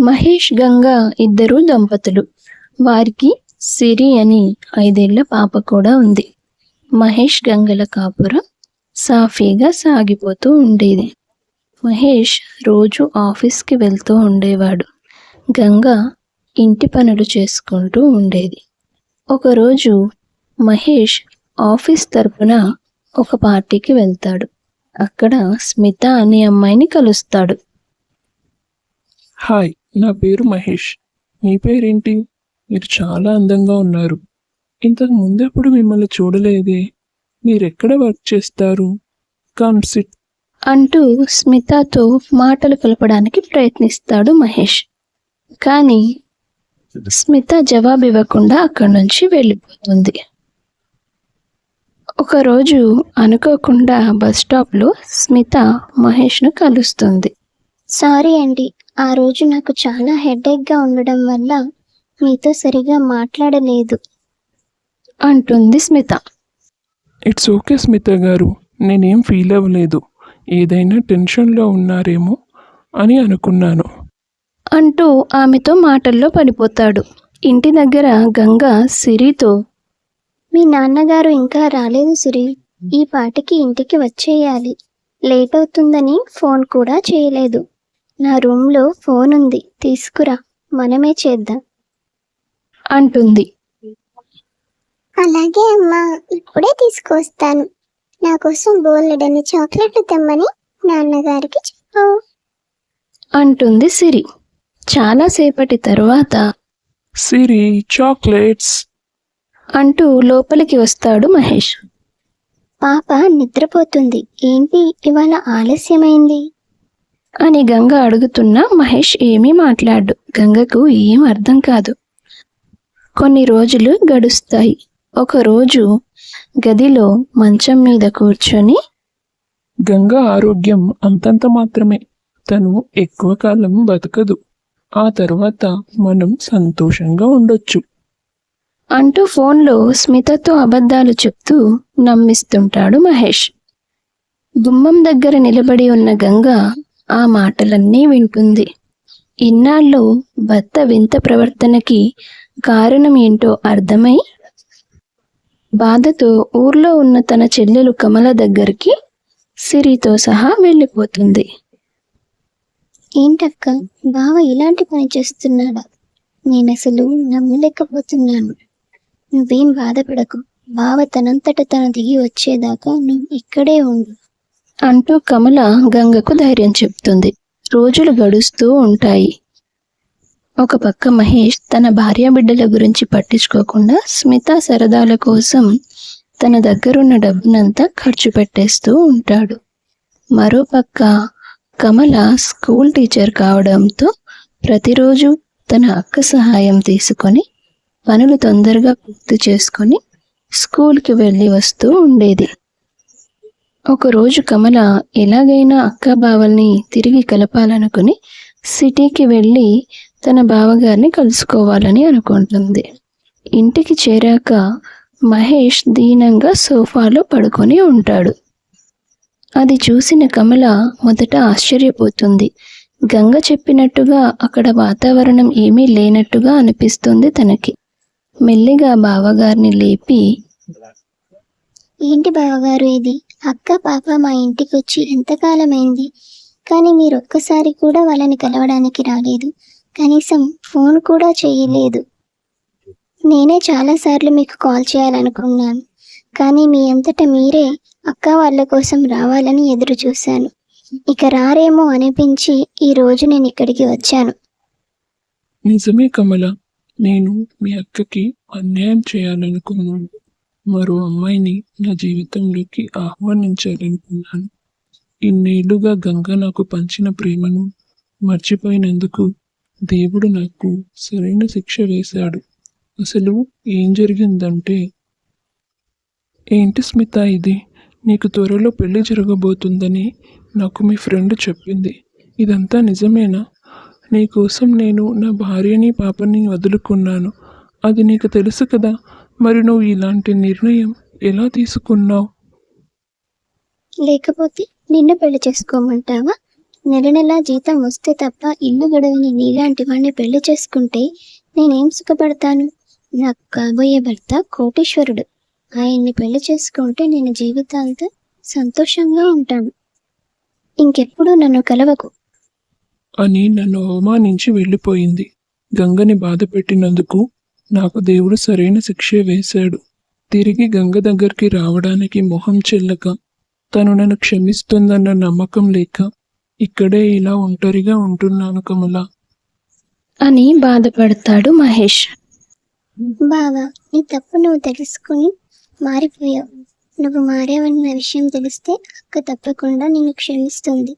మహేష్, గంగ ఇద్దరు దంపతులు. వారికి సిరి అని 5 ఏళ్ల పాప కూడా ఉంది. మహేష్, గంగల కాపురం సాఫీగా సాగిపోతూ ఉండేది. మహేష్ రోజు ఆఫీస్కి వెళ్తూ ఉండేవాడు. గంగ ఇంటి పనులు చేసుకుంటూ ఉండేది. ఒకరోజు మహేష్ ఆఫీస్ తరపున ఒక పార్టీకి వెళ్తాడు. అక్కడ స్మిత అనే అమ్మాయిని కలుస్తాడు. హాయ్, నా పేరు మహేష్. మీ పేరేంటి? మీరు చాలా అందంగా ఉన్నారు. ఇంతకు ముందెప్పుడు మిమ్మల్ని చూడలేదే. మీరెక్కడ వర్క్ చేస్తారు? Come SIT. అంటూ స్మితతో మాటలు కలపడానికి ప్రయత్నిస్తాడు మహేష్. కానీ స్మిత జవాబు ఇవ్వకుండా అక్కడి నుంచి వెళ్ళిపోతుంది. ఒకరోజు అనుకోకుండా బస్ స్టాప్లో స్మిత మహేష్ను కలుస్తుంది. సారీ అండి, ఆ రోజు నాకు చాలా హెడేక్గా ఉండడం వల్ల మీతో సరిగా మాట్లాడలేదు అంటుంది స్మిత. ఇట్స్ ఓకే స్మిత గారు, నేనేం ఫీల్ అవ్వలేదు. ఏదైనా టెన్షన్లో ఉన్నారేమో అని అనుకున్నాను అంటూ ఆమెతో మాటల్లో పడిపోతాడు. ఇంటి దగ్గర గంగ సిరితో, మీ నాన్నగారు ఇంకా రాలేదు సిరి, ఈ పాటికి ఇంటికి వచ్చేయాలి. లేట్ అవుతుందని ఫోన్ కూడా చేయలేదు. నా రూమ్లో ఫోన్ ఉంది, తీసుకురా, మనమే చేద్దాం అంటుంది. అలాగే అమ్మా, ఇప్పుడే తీసుకొస్తాను. నా కోసం బోలెడన్ని చాక్లెట్లు తెమ్మని నాన్నగారికి చెప్పు అంటుంది సిరి. చాలాసేపటి తరువాత సిరి చాక్లెట్స్ అంటూ లోపలికి వస్తాడు మహేష్. పాప నిద్రపోతుంది, ఏంటి ఇవాళ ఆలస్యమైంది అని గంగ అడుగుతున్నా మహేష్ ఏమీ మాట్లాడు. గంగకు ఏం అర్థం కాదు. కొన్ని రోజులు గడుస్తాయి. ఒకరోజు గదిలో మంచం మీద కూర్చొని, గంగ ఆరోగ్యం అంతంత మాత్రమే. తను ఎక్కువ కాలం బతకదు. ఆ తర్వాత మనం సంతోషంగా ఉండొచ్చు అంటూ ఫోన్లో స్మితతో అబద్ధాలు చెప్తూ నమ్మిస్తుంటాడు మహేష్. గుమ్మం దగ్గర నిలబడి ఉన్న గంగ ఆ మాటలన్నీ వింటుంది. ఇన్నాళ్ళు భర్త వింత ప్రవర్తనకి కారణం ఏంటో అర్థమై బాధతో ఊర్లో ఉన్న తన చెల్లెలు కమల దగ్గరికి సిరితో సహా వెళ్ళిపోతుంది. ఏంటక్క, బావ ఇలాంటి పని చేస్తున్నాడా? నేను అసలు నమ్మలేకపోతున్నాను. నువ్వేం బాధపడకు, బావ తనంతట తను దిగి వచ్చేదాకా నువ్వు ఇక్కడే ఉండు అంటూ కమల గంగకు ధైర్యం చెప్తుంది. రోజులు గడుస్తూ ఉంటాయి. ఒక పక్క మహేష్ తన భార్యాబిడ్డల గురించి పట్టించుకోకుండా స్మిత సరదాల కోసం తన దగ్గరున్న డబ్బునంతా ఖర్చు పెట్టేస్తూ ఉంటాడు. మరోపక్క కమల స్కూల్ టీచర్ కావడంతో ప్రతిరోజు తన అక్క సహాయం తీసుకొని పనులు తొందరగా పూర్తి చేసుకొని స్కూల్కి వెళ్ళి వస్తూ ఉండేది. ఒకరోజు కమల ఎలాగైనా అక్క బావల్ని తిరిగి కలపాలనుకుని సిటీకి వెళ్ళి తన బావగారిని కలుసుకోవాలని అనుకుంటుంది. ఇంటికి చేరాక మహేష్ దీనంగా సోఫాలో పడుకొని ఉంటాడు. అది చూసిన కమల మొదట ఆశ్చర్యపోతుంది. గంగ చెప్పినట్టుగా అక్కడ వాతావరణం ఏమీ లేనట్టుగా అనిపిస్తుంది తనకి. మెల్లిగా బావగారిని లేపి, ఏంటి బావగారు ఇది? అక్క పాప మా ఇంటికి వచ్చి ఎంతకాలమైంది, కానీ మీరు ఒక్కసారి కూడా వాళ్ళని కలవడానికి రాలేదు. కనీసం ఫోన్ కూడా చేయలేదు. నేనే చాలాసార్లు మీకు కాల్ చేయాలనుకున్నాను, కానీ మీ అంతట మీరే అక్క వాళ్ళ కోసం రావాలని ఎదురు చూశాను. ఇక రారేమో అనిపించి ఈరోజు నేను ఇక్కడికి వచ్చాను. నిజమే కమల, నేను మీ అక్కకి అన్యాయం చేయాలనుకున్నాను. మరో అమ్మాయిని నా జీవితంలోకి ఆహ్వానించాలనుకున్నాను. ఇన్నేళ్లుగా గంగ నాకు పంచిన ప్రేమను మర్చిపోయినందుకు దేవుడు నాకు సరైన శిక్ష వేశాడు. అసలు ఏం జరిగిందంటే, ఏంటి స్మిత ఇది? నీకు త్వరలో పెళ్లి జరగబోతుందని నాకు మీ ఫ్రెండ్ చెప్పింది. ఇదంతా నిజమేనా? నీకోసం నేను నా భార్యని పాపని వదులుకున్నాను. అది నీకు తెలుసు కదా. మరి నువ్వు ఇలాంటి నిర్ణయం ఎలా తీసుకున్నావు? లేకపోతే నిన్ను పెళ్లి చేసుకోమంటావా? నెల నెలా జీతం వస్తే తప్ప ఇల్లు గడవని నీలాంటి వాడిని పెళ్లి చేసుకుంటే నేనేం సుఖపడతాను? నాకు కాబోయే భర్త కోటీశ్వరుడు. ఆయన్ని పెళ్లి చేసుకుంటే నేను జీవితాంతం సంతోషంగా ఉంటాను. ఇంకెప్పుడు నన్ను కలవకు. అని నన్ను అవమానించి వెళ్ళిపోయింది. గంగని బాధ పెట్టినందుకు నాకు దేవుడు సరైన శిక్షే వేశాడు. తిరిగి గంగ దగ్గరికి రావడానికి మొహం చెల్లక, తను నన్ను క్షమిస్తుందన్న నమ్మకం లేక ఇక్కడే ఇలా ఒంటరిగా ఉంటున్నాను కమల. అని బాధపడతాడు మహేష్. బావా, నీ తప్పు నువ్వు తెలుసుకుని మారిపోయావు. నువ్వు మారావన్న విషయం తెలిస్తే అక్క తప్పకుండా నిన్ను క్షమిస్తుంది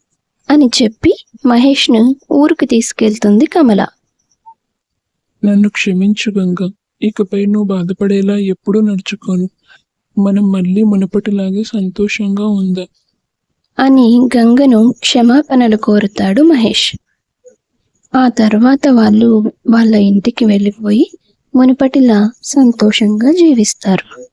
అని చెప్పి మహేష్ను ఊరికి తీసుకెళ్తుంది కమల. నన్ను క్షమించు గంగ. ఇకపై నువ్వు బాధపడేలా ఎప్పుడూ నడుచుకోను. మనం మళ్ళీ మునుపటిలాగే సంతోషంగా ఉందాం అని గంగను క్షమాపణలు కోరుతాడు మహేష్. ఆ తర్వాత వాళ్ళు వాళ్ళ ఇంటికి వెళ్ళిపోయి మునుపటిలా సంతోషంగా జీవిస్తారు.